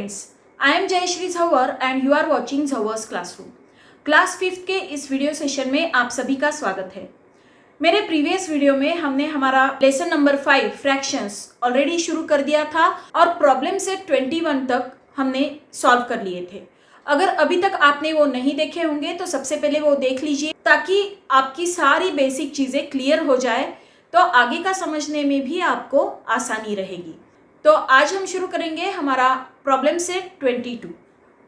Friends, I am Jayashree Jhawar and you are watching Jhawar's classroom. Class 5th के इस video session में आप सभी का स्वागत है। मेरे प्रीवियस वीडियो में हमने हमारा लेसन नंबर 5 फ्रैक्शंस ऑलरेडी शुरू कर दिया था और प्रॉब्लम सेट 21 तक हमने सॉल्व कर लिए थे। अगर अभी तक आपने वो नहीं देखे होंगे तो सबसे पहले वो देख लीजिए ताकि आपकी सारी बेसिक चीज़ें क्लियर हो जाए, तो आगे का समझने में भी आपको आसानी रहेगी। तो आज हम शुरू करेंगे हमारा प्रॉब्लम सेट 22।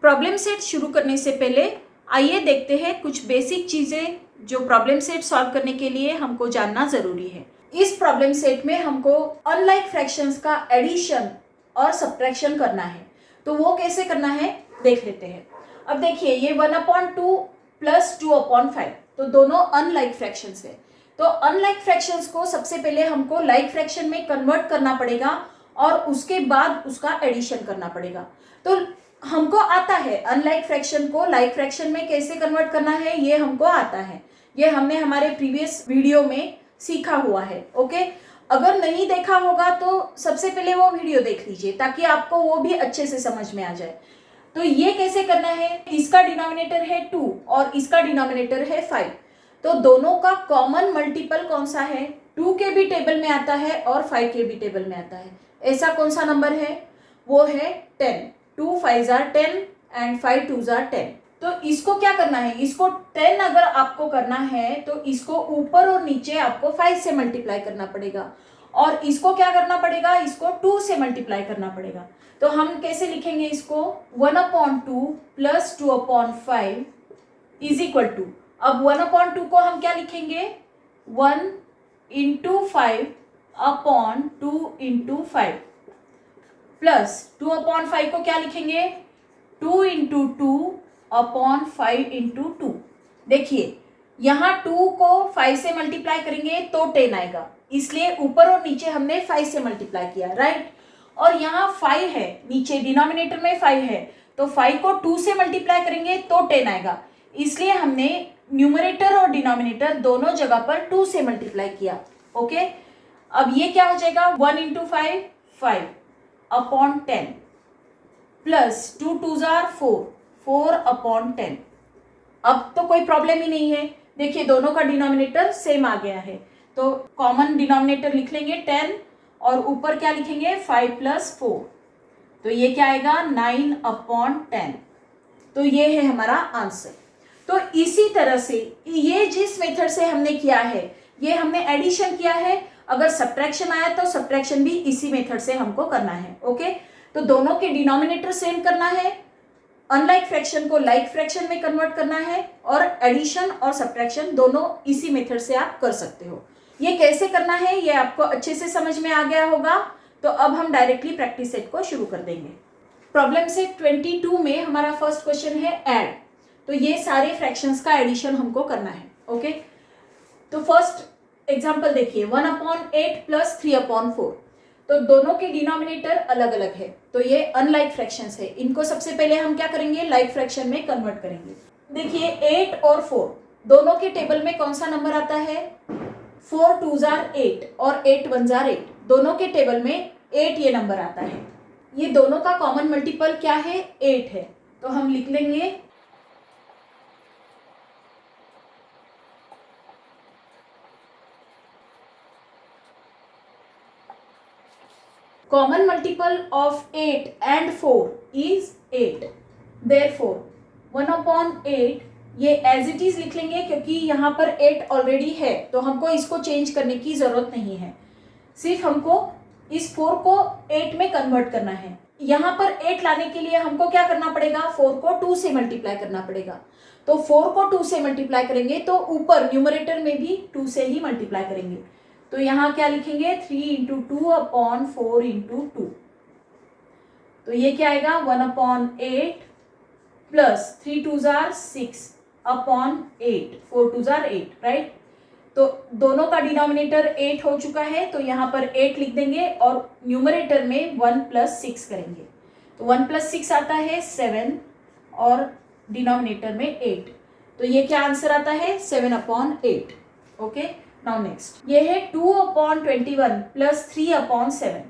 प्रॉब्लम सेट शुरू करने से पहले आइए देखते हैं कुछ बेसिक चीज़ें जो प्रॉब्लम सेट सॉल्व करने के लिए हमको जानना ज़रूरी है। इस प्रॉब्लम सेट में हमको अनलाइक फ्रैक्शंस का एडिशन और सब्ट्रैक्शन करना है, तो वो कैसे करना है देख लेते हैं। अब देखिए, ये 1/2 प्लस 2/5, तो दोनों अनलाइक फ्रैक्शंस है। तो अनलाइक फ्रैक्शंस को सबसे पहले हमको लाइक फ्रैक्शन में कन्वर्ट करना पड़ेगा और उसके बाद उसका एडिशन करना पड़ेगा। तो हमको आता है अनलाइक फ्रैक्शन को लाइक फ्रैक्शन में कैसे कन्वर्ट करना है, ये हमको आता है। ये हमने हमारे प्रीवियस वीडियो में सीखा हुआ है। ओके, अगर नहीं देखा होगा तो सबसे पहले वो वीडियो देख लीजिए ताकि आपको वो भी अच्छे से समझ में आ जाए। तो ये कैसे करना है, इसका डिनोमिनेटर है 2 और इसका डिनोमिनेटर है 5। तो दोनों का कॉमन मल्टीपल कौन सा है, 2 के भी टेबल में आता है और 5 के भी टेबल में आता है। ऐसा कौन सा नंबर है, वो है 10। 2 5s are 10 and 5 2s are 10। तो इसको क्या करना है, इसको 10 अगर आपको करना है तो इसको ऊपर और नीचे आपको 5 से मल्टीप्लाई करना पड़ेगा और इसको क्या करना पड़ेगा, इसको 2 से मल्टीप्लाई करना पड़ेगा। तो हम कैसे लिखेंगे इसको, 1/2 प्लस 2/5 इज इक्वल टू, अब 1/2 को हम क्या लिखेंगे, 1 इंटू 5/2 इंटू 5 प्लस 2/5 को क्या लिखेंगे, 2 इंटू 2/5 इंटू 2। देखिए यहाँ 2 को 5 से मल्टीप्लाई करेंगे तो 10 आएगा, इसलिए ऊपर और नीचे हमने 5 से मल्टीप्लाई किया, राइट। और यहाँ 5 है, नीचे डिनोमिनेटर में 5 है, तो 5 को 2 से मल्टीप्लाई करेंगे तो 10 आएगा, इसलिए हमने न्यूमरेटर और डिनोमिनेटर दोनों जगह पर 2 से मल्टीप्लाई किया। ओके, अब ये क्या हो जाएगा, 1 इंटू 5 5/10 प्लस 2 2s are 4 4/10। अब तो कोई प्रॉब्लम ही नहीं है, देखिए दोनों का डिनोमिनेटर सेम आ गया है, तो कॉमन डिनोमिनेटर लिख लेंगे 10 और ऊपर क्या लिखेंगे 5 प्लस 4, तो ये क्या आएगा 9/10। तो ये है हमारा आंसर। तो इसी तरह से ये जिस मेथड से हमने किया है, ये हमने एडिशन किया है, अगर सब्ट्रैक्शन आया तो सब्ट्रैक्शन भी इसी मेथड से हमको करना है। ओके, तो दोनों के डिनोमिनेटर सेम करना है, अनलाइक फ्रैक्शन को लाइक फ्रैक्शन में कन्वर्ट करना है और एडिशन और सब्ट्रैक्शन दोनों इसी मेथड से आप कर सकते हो। ये कैसे करना है ये आपको अच्छे से समझ में आ गया होगा। तो अब हम डायरेक्टली प्रैक्टिस सेट को शुरू कर देंगे। प्रॉब्लम सेट 22 में हमारा फर्स्ट क्वेश्चन है ऐड। तो ये सारे फ्रैक्शंस का एडिशन हमको करना है। ओके, तो फर्स्ट एग्जाम्पल देखिए, 1/8 प्लस 3/4। तो दोनों के डिनोमिनेटर अलग अलग है, तो ये अनलाइक फ्रैक्शंस है। इनको सबसे पहले हम क्या करेंगे, लाइक फ्रैक्शन में कन्वर्ट करेंगे। देखिए 8 और 4 दोनों के टेबल में कौन सा नंबर आता है, 4 2s are 8 और 8 1s are 8। दोनों के टेबल में 8 ये नंबर आता है। ये दोनों का कॉमन मल्टीपल क्या है, 8 है, तो हम लिख लेंगे common multiple of 8 and 4 is 8। therefore 1/8 ये as it is लिख लेंगे, क्योंकि यहाँ पर 8 ऑलरेडी है तो हमको इसको चेंज करने की ज़रूरत नहीं है, सिर्फ हमको इस 4 को 8 में कन्वर्ट करना है। यहाँ पर 8 लाने के लिए हमको क्या करना पड़ेगा, 4 को 2 से मल्टीप्लाई करना पड़ेगा। तो 4 को 2 से मल्टीप्लाई करेंगे तो ऊपर न्यूमरेटर में भी 2 से ही मल्टीप्लाई करेंगे। तो यहाँ क्या लिखेंगे, 3 इंटू 2/4 इंटू 2। तो ये क्या आएगा, 1/8 plus 3 2s are 6/8 4 2s are 8, right. तो दोनों का डिनोमिनेटर 8 हो चुका है, तो यहाँ पर 8 लिख देंगे और न्यूमरेटर में 1 प्लस 6 करेंगे। तो 1 प्लस 6 आता है 7 और डिनोमिनेटर में 8, तो ये क्या आंसर आता है, 7/8। ओके, नाउ नेक्स्ट ये है 2/21 प्लस 3/7।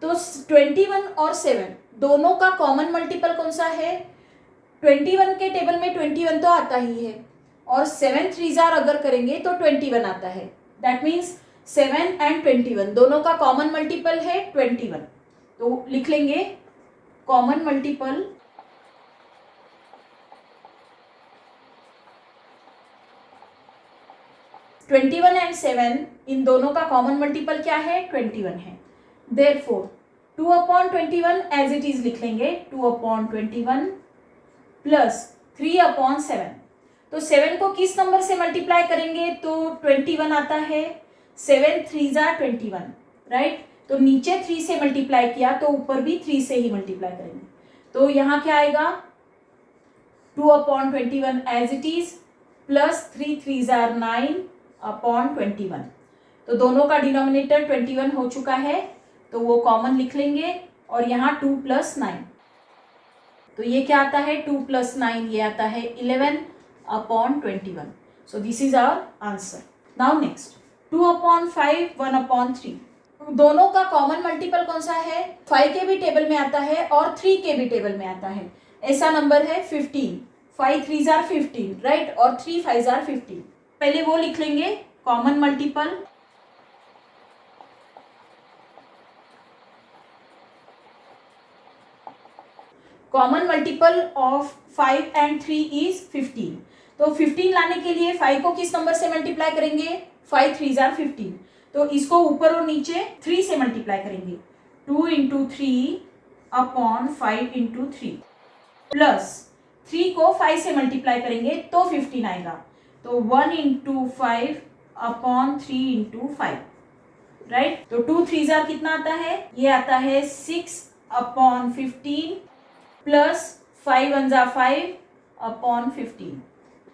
तो 21 और 7 दोनों का कॉमन मल्टीपल कौन सा है? 21 के टेबल में 21 तो आता ही है, और 7 3 अगर करेंगे तो 21 आता है। दैट मीन्स 7 एंड 21 दोनों का कॉमन मल्टीपल है 21। तो लिख लेंगे कॉमन मल्टीपल ट्वेंटी-वन एंड 7, इन दोनों का कॉमन मल्टीपल क्या है? 21 है। देयरफॉर 2/21 एज इट इज लिख लेंगे, 2/21 प्लस 3/7। तो 7 को किस नंबर से मल्टीप्लाई करेंगे तो 21 आता है। 7 3 21, राइट। तो नीचे 3 से मल्टीप्लाई किया तो ऊपर भी 3 से ही मल्टीप्लाई करेंगे। तो यहाँ क्या आएगा? 2/21 एज इट इज प्लस 3 3 9/21। तो दोनों का डिनोमिनेटर 21 हो चुका है, तो वो कॉमन लिख लेंगे। और यहाँ 2 + 9, तो ये क्या आता है? 2 + 9, ये आता है 11/21। So this is our answer. Now next 2/5 1/3। दोनों का कॉमन मल्टीपल कौन सा है? 5 के भी टेबल में आता है और 3 के भी टेबल में आता है। ऐसा नंबर है 15। 5 3 15, राइट, और 3 5 15। पहले वो लिख लेंगे common multiple. Common multiple of 5 and 3 is 15। तो 15 लाने के लिए 5 को किस नंबर से मल्टीप्लाई करेंगे? 5 3 15। तो इसको ऊपर और नीचे 3 से मल्टीप्लाई करेंगे। 2 × 3/5 × 3 प्लस 3 को 5 से मल्टीप्लाई करेंगे तो 15 आएगा। तो 1 × 5/3 × 5, राइट। तो 2 3 कितना आता है? ये आता है 6/15 प्लस 5 1 5/15।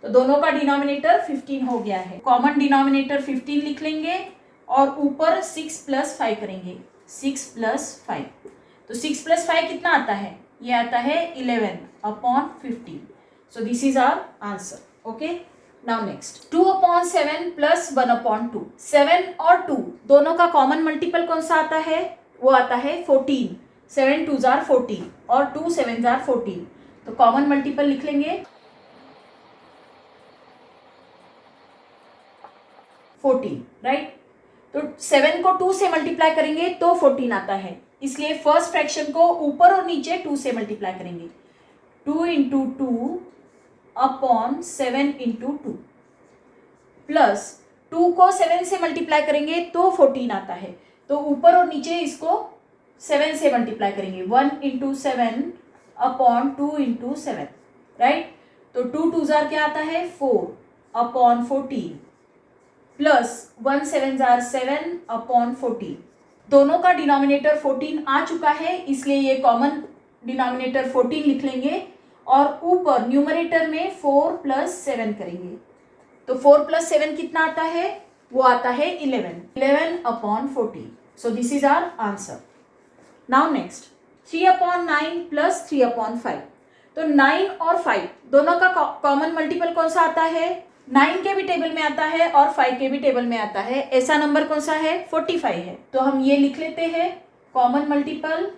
तो दोनों का डिनोमिनेटर 15 हो गया है। कॉमन डिनोमिनेटर 15 लिख लेंगे और ऊपर 6 + 5 करेंगे। 6 + 5, तो 6 + 5 कितना आता है? ये आता है 11/15। So this is our answer. Okay, now next 2/7 plus 1/2। 7 और 2 दोनों का कॉमन मल्टीपल कौन सा आता है? वो आता है 14। 7 2 14 और 2 7 14। तो कॉमन मल्टीपल लिख लेंगे 14, राइट। तो 7 को 2 से मल्टीप्लाई करेंगे तो 14 आता है, इसलिए फर्स्ट फ्रैक्शन को ऊपर और नीचे 2 से मल्टीप्लाई करेंगे। 2 × 2/7 × 2 प्लस 2 को 7 से मल्टीप्लाई करेंगे तो 14 आता है। तो ऊपर और नीचे इसको 7 से मल्टीप्लाई करेंगे। 1 × 7/2 × 7, राइट। तो 2 2 क्या आता है? 4/14 प्लस 1 7 7/14। दोनों का डिनोमिनेटर 14 आ चुका है, इसलिए ये कॉमन डिनोमिनेटर 14 लिख लेंगे और ऊपर न्यूमरेटर में 4 + 7 करेंगे। तो 4 + 7 कितना आता है? वो आता है 11/14। So this is our answer. Now next 3/9 plus 3/5। तो 9 और 5 दोनों का कॉमन मल्टीपल कौन सा आता है? 9 के भी टेबल में आता है और 5 के भी टेबल में आता है। ऐसा नंबर कौन सा है? 45 है। तो हम ये लिख लेते हैं common multiple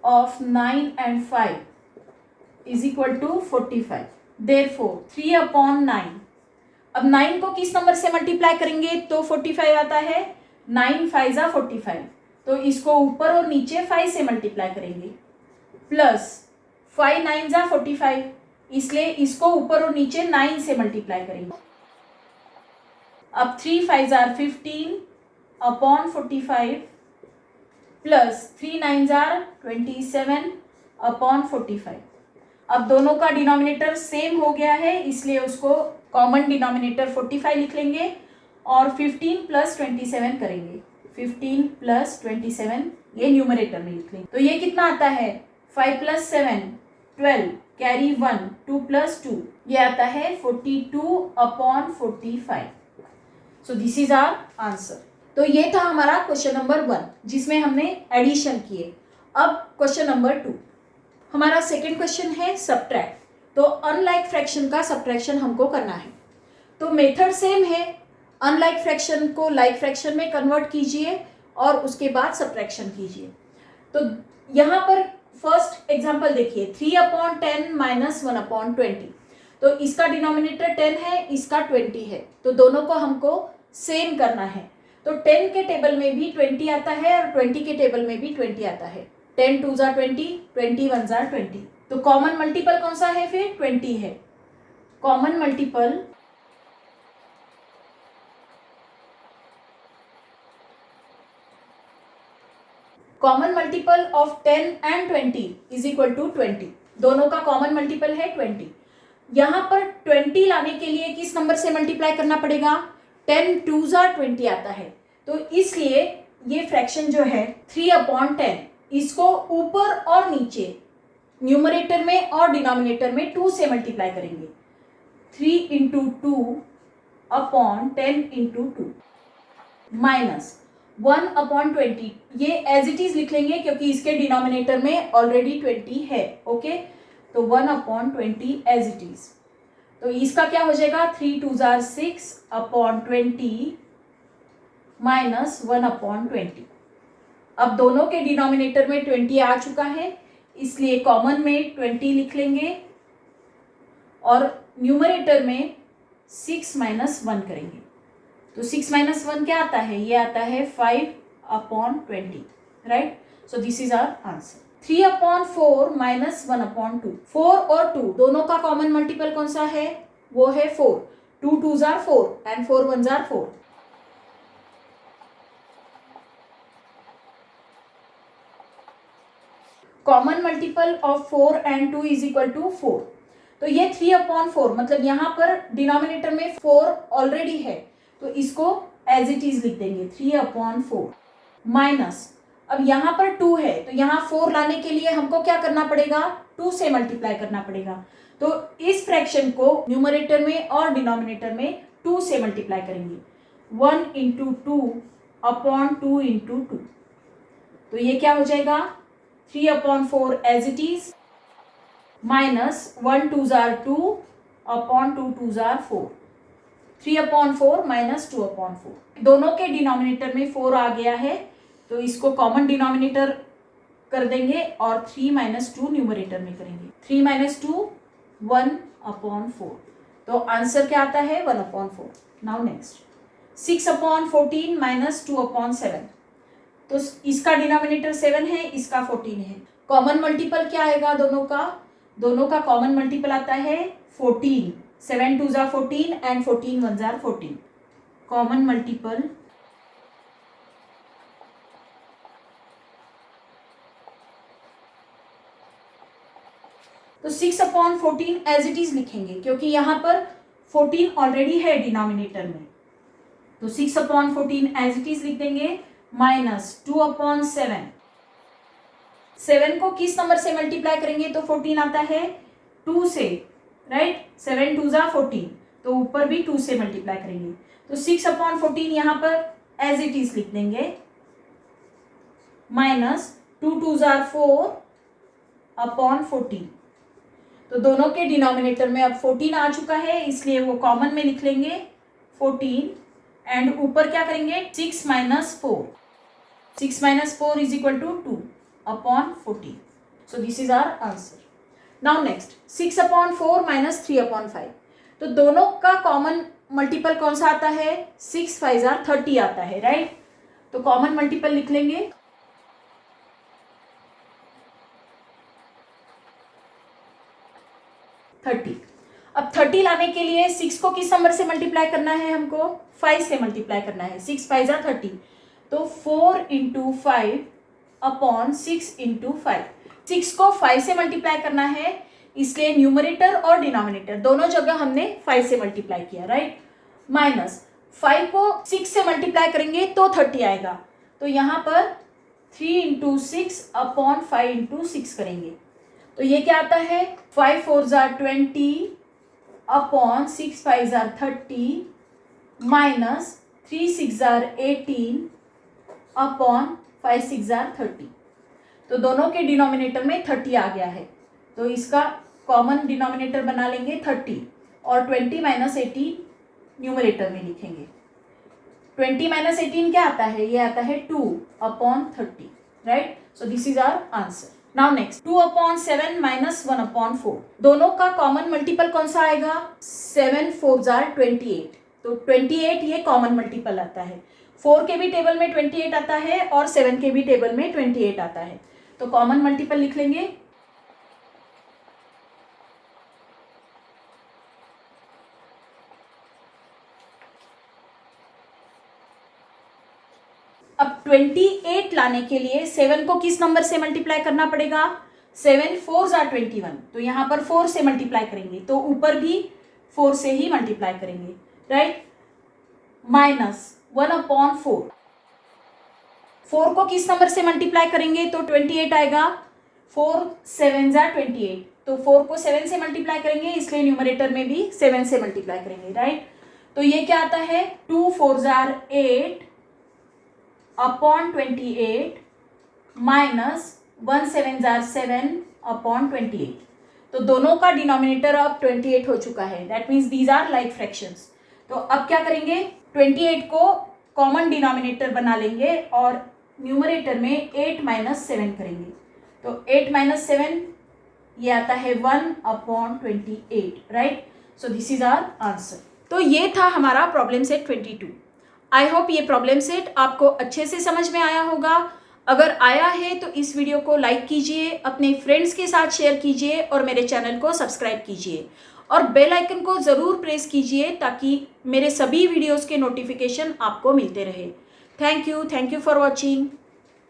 of 9 and 5 is equal to 45। Therefore 3/9। अब 9 को किस नंबर से मल्टीप्लाई करेंगे तो 45 आता है? 9 5 45। तो इसको ऊपर और नीचे 5 से मल्टीप्लाई करेंगे प्लस 5 9 45, इसलिए इसको ऊपर और नीचे 9 से मल्टीप्लाई करेंगे। अब 3 5 15/45 प्लस 3 9 27/45। अब दोनों का डिनोमिनेटर सेम हो गया है, इसलिए उसको कॉमन डिनोमिनेटर 45 लिख लेंगे और 15 + 27 करेंगे। 15 + 27 ये न्यूमरेटर में लिख लेंगे। तो ये कितना आता है? 5 + 7 12, कैरी 1, 2 + 2, ये आता है 42/45। So this is our answer. तो ये था हमारा क्वेश्चन नंबर 1 जिसमें हमने एडिशन किए। अब क्वेश्चन नंबर 2, हमारा सेकेंड क्वेश्चन है सब्ट्रैक्ट। तो अनलाइक फ्रैक्शन का सब्ट्रैक्शन हमको करना है। तो मेथड सेम है, अनलाइक फ्रैक्शन को लाइक फ्रैक्शन में कन्वर्ट कीजिए और उसके बाद सब्ट्रैक्शन कीजिए। तो यहाँ पर फर्स्ट एग्जांपल देखिए, 3/10 माइनस 1/20। तो इसका डिनोमिनेटर 10 है, इसका 20 है, तो दोनों को हमको सेम करना है। तो 10 के टेबल में भी 20 आता है और 20 के टेबल में भी 20 आता है। 10 2 ज़ा 20, 20 1 ज़ा 20। तो कॉमन मल्टीपल कौन सा है फिर? 20 है। Common multiple of 10 and 20 is equal to 20। दोनों का कॉमन मल्टीपल है 20। यहाँ पर 20 लाने के लिए किस नंबर से मल्टीप्लाई करना पड़ेगा? 10 2 ज़ा 20 आता है, तो इसलिए ये फ्रैक्शन जो है 3/10, इसको ऊपर और नीचे न्यूमरेटर में और डिनोमिनेटर में 2 से मल्टीप्लाई करेंगे। 3 इंटू 2/10 इंटू 2 माइनस 1/20। ये एज इट इज लिख लेंगे क्योंकि इसके डिनोमिनेटर में ऑलरेडी 20 है। ओके, तो 1/20 एज इट इज। तो इसका क्या हो जाएगा? 3 2 ज़ा 6/20 माइनस 1/20। अब दोनों के डिनोमिनेटर में 20 आ चुका है, इसलिए कॉमन में 20 लिख लेंगे और न्यूमरेटर में 6 माइनस 1 करेंगे। तो 6 माइनस 1 क्या आता है? ये आता है 5/20, right? So this is our answer. 3/4 minus 1/2। 4 और 2 दोनों का कॉमन मल्टीपल कौन सा है? वो है 4। 2 2 ज़ा 4 एंड 4 1 ज़ा 4। Common multiple of 4 and 2 is equal to 4। तो ये 3/4, मतलब यहाँ पर डिनोमिनेटर में 4 ऑलरेडी है, तो इसको एज इट इज लिख देंगे 3/4 माइनस, अब यहाँ पर 2 है, तो यहाँ 4 लाने के लिए हमको क्या करना पड़ेगा? 2 से मल्टीप्लाई करना पड़ेगा। तो इस फ्रैक्शन को न्यूमरेटर में और डिनोमिनेटर में 2 से मल्टीप्लाई करेंगे। 1 इंटू 2/2 इंटू 2। तो ये क्या हो जाएगा? 3/4 एज इट इज माइनस 1 2 ज़ा 2/2 2 ज़ा 4। 3/4 माइनस 2/4। दोनों के डिनोमिनेटर में 4 आ गया है, तो इसको कॉमन डिनोमिनेटर कर देंगे और 3 माइनस 2 न्यूमरेटर में करेंगे। 3 माइनस 2 1/4। तो आंसर क्या आता है? 1/4। Now next 6/14 minus 2/7। तो इसका डिनोमिनेटर 7 है, इसका 14 है। कॉमन मल्टीपल क्या आएगा दोनों का? दोनों का कॉमन मल्टीपल आता है 14। 7 2 ज़ा 14 एंड 14 1 ज़ा 14। कॉमन मल्टीपल तो 6/14 एज इट इज लिखेंगे क्योंकि यहाँ पर 14 ऑलरेडी है डिनोमिनेटर में, तो 6/14 एज इट इज लिख देंगे माइनस 2/7। 7 को किस नंबर से मल्टीप्लाई करेंगे तो 14 आता है? 2 से, राइट? 7 2 ज़ा 14, तो ऊपर भी 2 से मल्टीप्लाई करेंगे। तो 6/14 यहाँ पर एज इट इज लिख देंगे माइनस 2 2 ज़ा 4/14। तो दोनों के डिनोमिनेटर में अब 14 आ चुका है, इसलिए वो कॉमन में लिख लेंगे 14 एंड ऊपर क्या करेंगे? 6 minus 4। 6 minus 4 is equal to 2/14। So this is our answer. Now next 6/4 minus 3/5। तो दोनों का कॉमन मल्टीपल कौन सा आता है? 6 5 ज़ा 30 आता है, राइट? तो कॉमन मल्टीपल लिख लेंगे 30। अब 30 लाने के लिए 6 को किस नंबर से मल्टीप्लाई करना है? हमको 5 से मल्टीप्लाई करना है। 6 5 ज़ा 30, तो 4 इंटू 5/6 इंटू 5। 6 को 5 से मल्टीप्लाई करना है, इसलिए न्यूमरेटर और डिनोमिनेटर दोनों जगह हमने 5 से मल्टीप्लाई किया, राइट? माइनस 5 को 6 से मल्टीप्लाई करेंगे तो 30 आएगा, तो यहाँ पर 3 इंटू 6/5 इंटू 6 करेंगे, तो ये क्या आता है? 5 4 ज़ा 20/6 5 ज़ा 30 माइनस 3 6 ज़ा 18/5 6 ज़ा 30। तो दोनों के डिनोमिनेटर में 30 आ गया है, तो इसका कॉमन डिनोमिनेटर बना लेंगे 30 और 20 माइनस 18 न्यूमरेटर में लिखेंगे। 20 माइनस 18 क्या आता है? ये आता है 2/30, right? So this is our answer. Now next 2/7 minus 1/4. दोनों का कॉमन मल्टीपल कौन सा आएगा? 7 4s are 28. तो 28 ये कॉमन मल्टीपल आता है. 4 के भी टेबल में 28 आता है और 7 के भी टेबल में 28 आता है. तो कॉमन मल्टीपल लिख लेंगे. अब 28 लाने के लिए 7 को किस नंबर से मल्टीप्लाई करना पड़ेगा? 7 4s are 21. तो यहाँ पर 4 से मल्टीप्लाई करेंगे तो ऊपर भी 4 से ही मल्टीप्लाई करेंगे, राइट? माइनस 1/4. 4 को किस नंबर से मल्टीप्लाई करेंगे तो 28 आएगा. 4 7s are 28. तो 4 को 7 से मल्टीप्लाई करेंगे इसलिए न्यूमरेटर में भी 7 से मल्टीप्लाई करेंगे, राइट? तो ये क्या आता है? 2 4s are 8/28 minus 1 7s are 7/28. तो दोनों का डिनोमिनेटर अब 28 हो चुका है. That means these are like fractions. तो अब क्या करेंगे? 28 को कॉमन डिनोमिनेटर बना लेंगे और न्यूमरेटर में 8 माइनस 7 करेंगे. तो 8 माइनस 7 ये आता है 1/28, right? So this is our answer. तो ये था हमारा प्रॉब्लम सेट 22. आई होप ये प्रॉब्लम सेट आपको अच्छे से समझ में आया होगा. अगर आया है तो इस वीडियो को लाइक कीजिए, अपने फ्रेंड्स के साथ शेयर कीजिए और मेरे चैनल को सब्सक्राइब कीजिए और बेल आइकन को ज़रूर प्रेस कीजिए ताकि मेरे सभी वीडियोस के नोटिफिकेशन आपको मिलते रहे. Thank you for watching.